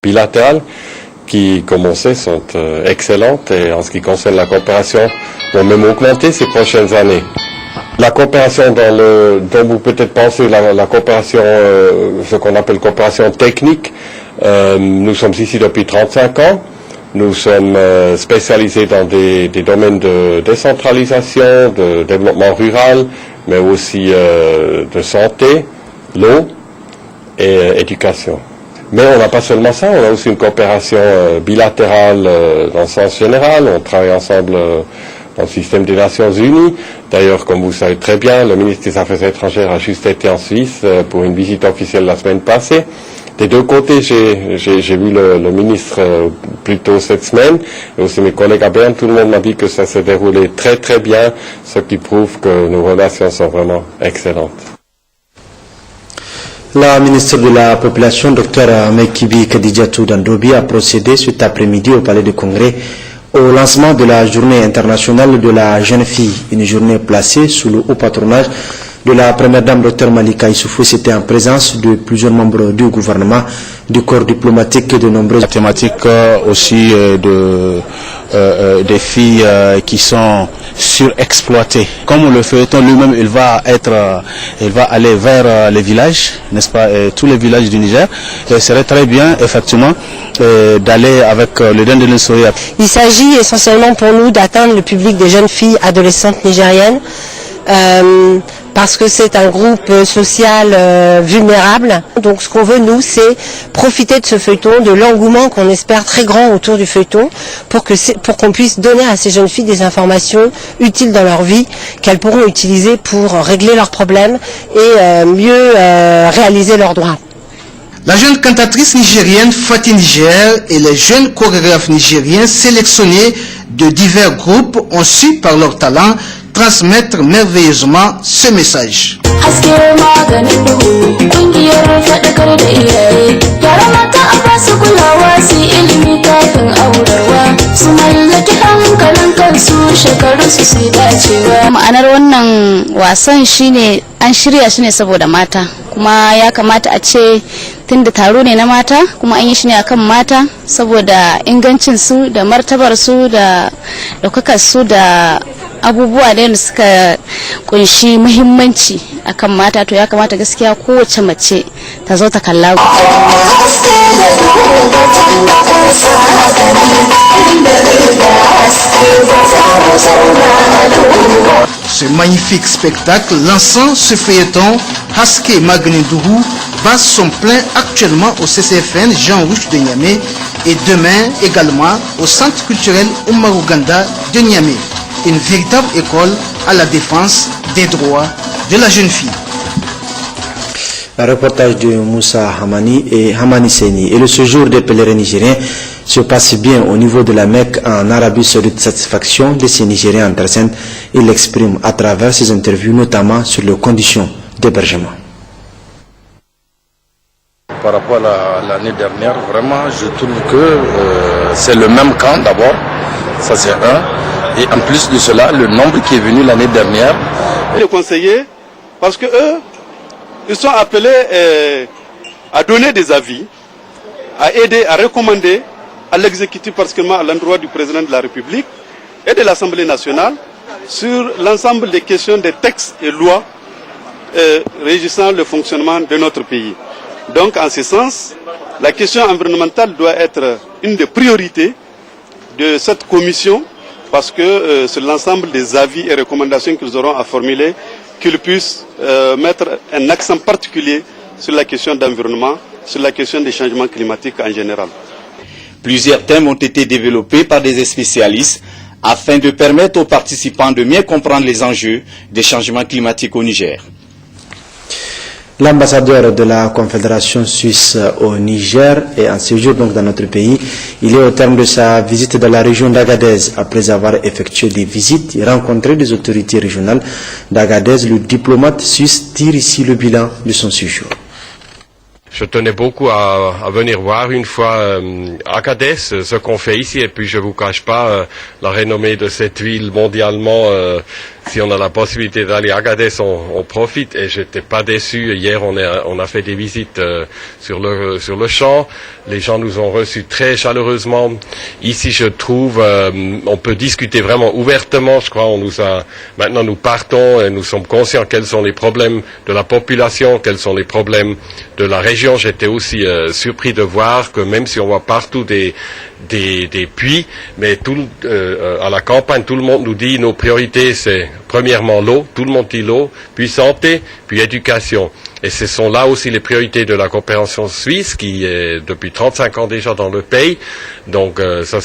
bilatérales qui, comme on sait, sont excellentes et en ce qui concerne la coopération, vont même augmenter ces prochaines années. La coopération dont vous peut-être pensez, la coopération, ce qu'on appelle coopération technique, nous sommes ici depuis 35 ans. Nous sommes spécialisés dans des domaines de décentralisation, de développement rural, mais aussi de santé, l'eau et éducation. Mais on n'a pas seulement ça, on a aussi une coopération bilatérale dans le sens général. On travaille ensemble dans le système des Nations Unies. D'ailleurs, comme vous savez très bien, le ministre des Affaires étrangères a juste été en Suisse pour une visite officielle la semaine passée. Des deux côtés, j'ai vu le ministre plus tôt cette semaine, et aussi mes collègues à Berne. Tout le monde m'a dit que ça s'est déroulé très très bien, ce qui prouve que nos relations sont vraiment excellentes. La ministre de la Population, Dr Mekibi Kadidjatou Dandobi, a procédé cet après-midi au Palais du Congrès au lancement de la Journée internationale de la jeune fille, une journée placée sous le haut patronage de la première dame Dr Malika Issoufou. C'était en présence de plusieurs membres du gouvernement, du corps diplomatique et de nombreuses thématiques aussi des filles qui sont surexploitées. Comme le feuilleton lui-même, il va aller vers les villages, n'est-ce pas, tous les villages du Niger. Et il serait très bien, effectivement, d'aller avec le Dendele Soya. Il s'agit essentiellement pour nous d'atteindre le public des jeunes filles adolescentes nigériennes. Parce que c'est un groupe social vulnérable. Donc ce qu'on veut, nous, c'est profiter de ce feuilleton, de l'engouement qu'on espère très grand autour du feuilleton, pour qu'on puisse donner à ces jeunes filles des informations utiles dans leur vie, qu'elles pourront utiliser pour régler leurs problèmes et mieux réaliser leurs droits. La jeune cantatrice nigérienne Fatih Niger et les jeunes chorégraphes nigériens sélectionnés de divers groupes ont su par leur talent transmettre merveilleusement ce message. Ma'anar wannan wasan shine an shirya shi ne saboda mata, kuma ya kamata a ce tunda taro ne na mata kuma an yi shi ne akan mata saboda ingancin su da martabar su da daukakar su da abubuwa da suka kunshi muhimmanci akan mata, to ya kamata gaskiya kowace mace ta zo ta kalla. Ce magnifique spectacle lançant ce feuilleton Haske Magnindougou bat son plein actuellement au CCFN Jean Rouch de Niamey et demain également au Centre culturel Oumar Ouganda de Niamey. Une véritable école à la défense des droits de la jeune fille. Un reportage de Moussa Hamani et Hamani Seni. Et le séjour des pèlerins nigériens se passe bien au niveau de la Mecque en Arabie Saoudite. Satisfaction de ces Nigériens en Terre Sainte. Il l'exprime à travers ses interviews, notamment sur les conditions d'hébergement. Par rapport à l'année dernière, vraiment, je trouve que c'est le même camp d'abord. Ça c'est un. Et en plus de cela, le nombre qui est venu l'année dernière. Les conseillers, parce que eux, ils sont appelés à donner des avis, à aider, à recommander à l'exécutif, particulièrement à l'endroit du président de la République et de l'Assemblée nationale, sur l'ensemble des questions des textes et lois régissant le fonctionnement de notre pays. Donc, en ce sens, la question environnementale doit être une des priorités de cette commission, parce que c'est l'ensemble des avis et recommandations qu'ils auront à formuler, qu'ils puissent mettre un accent particulier sur la question d'environnement, sur la question des changements climatiques en général. Plusieurs thèmes ont été développés par des spécialistes afin de permettre aux participants de mieux comprendre les enjeux des changements climatiques au Niger. L'ambassadeur de la Confédération suisse au Niger est en séjour donc dans notre pays. Il est au terme de sa visite dans la région d'Agadez. Après avoir effectué des visites et rencontré des autorités régionales d'Agadez, le diplomate suisse tire ici le bilan de son séjour. Je tenais beaucoup à venir voir une fois Agadez, ce qu'on fait ici, et puis je vous cache pas la renommée de cette ville mondialement. Si on a la possibilité d'aller à Agadez, on profite, et j'étais pas déçu. Hier, on a fait des visites sur le champ. Les gens nous ont reçus très chaleureusement. Ici, je trouve, on peut discuter vraiment ouvertement. Je crois, maintenant nous partons et nous sommes conscients quels sont les problèmes de la population, quels sont les problèmes de la région. J'étais aussi surpris de voir que même si on voit partout des puits, mais à la campagne, tout le monde nous dit nos priorités, c'est premièrement l'eau, tout le monde dit l'eau, puis santé, puis éducation. Et ce sont là aussi les priorités de la coopération suisse qui est depuis 35 ans déjà dans le pays. Donc ça